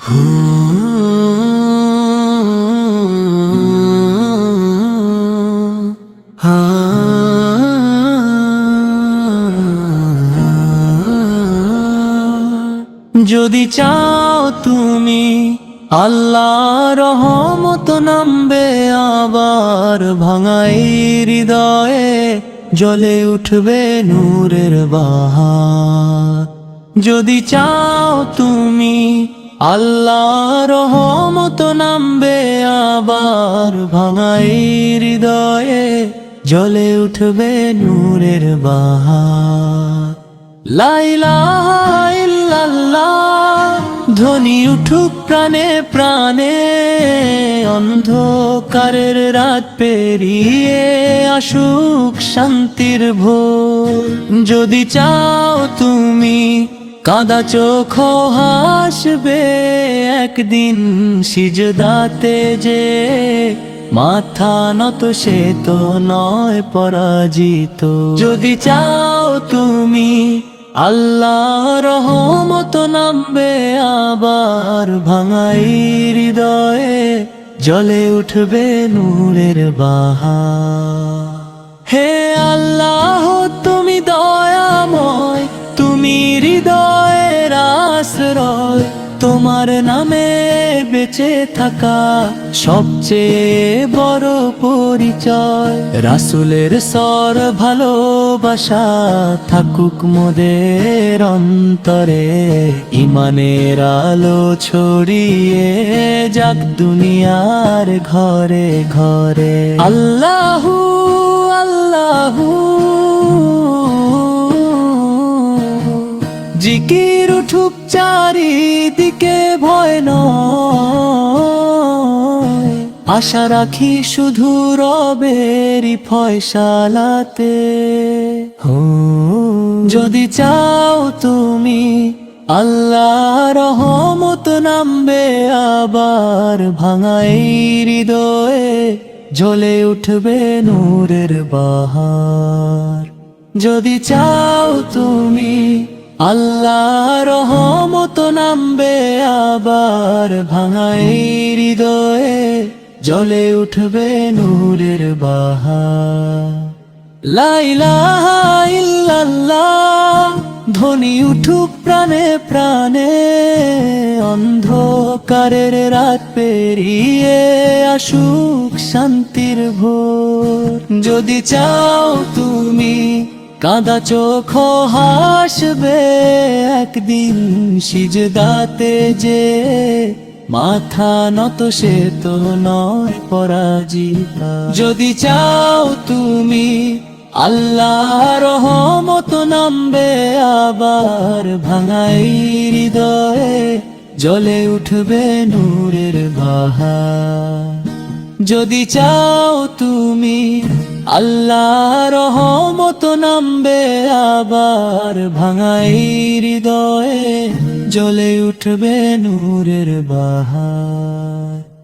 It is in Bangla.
যদি চাও তুমি আল্লাহর রহমত নামবে আবার ভাঙাই হৃদয়ে, জ্বলে উঠবে নূরের বাহার। যদি চাও তুমি আল্লাহর রহমত নামবে আবার ভাঙাই হৃদয়ে, জ্বলে উঠবে নূরের বাহার। লা ইলাহা ইল্লাল্লাহ ধ্বনি উঠুক প্রাণে প্রাণে, অন্ধকারের রাত পেরিয়ে আসুক শান্তির ভোর। যদি চাও তুমি কাঁদা চোখ হাসবে একদিন সিজদাতে যে, মাথা নত সে তো নয় পরাজিত। যদি চাও তুমি আল্লাহর রহমত নামবে আবার ভাঙাই হৃদয়ে, জ্বলে উঠবে নূরের বাহার। হে আল্লাহ তুমি দয়াময়, তুমি হৃদয়ের আশ্রয়, তোমার নামে বেঁচে থাকা সবচেয়ে বড় পরিচয়। রাসূলের সর ভালোবাসা থাকুক মোদের অন্তরে, ইমানের আলো ছড়িয়ে যাক দুনিয়ার ঘরে ঘরে। আল্লাহু আল্লাহু জিকির উঠুক চারিদিকে, ভয় নয় আশা রাখি শুধু রবেরই ফয়সালাতে। যদি চাও তুমি আল্লাহর রহমত নামবে আবার ভাঙাই হৃদয়ে, জ্বলে উঠবে নূরের বাহার। যদি চাও তুমি আল্লাহর রহমত নামবে আবার ভাঙাই হৃদয়ে, জ্বলে উঠবে নূরের বাহার। লা ইলাহা ইল্লাল্লাহ ধ্বনি উঠুক প্রাণে প্রাণে, অন্ধকারের রাত পেরিয়ে আসুক শান্তির ভোর। যদি চাও তুমি কাঁদা চোখ হাসবে একদিন সিজদাতে যে, মাথা নত সে তো নয় পরাজিত। যদি চাও তুমি আল্লাহর রহমত নামবে আবার ভাঙাই হৃদয়ে, জ্বলে উঠবে নূরের বাহার। যদি চাও তুমি আল্লাহর রহমত নামবে আবার ভাঙাই হৃদয়ে, জ্বলে উঠবে নূরের বাহার।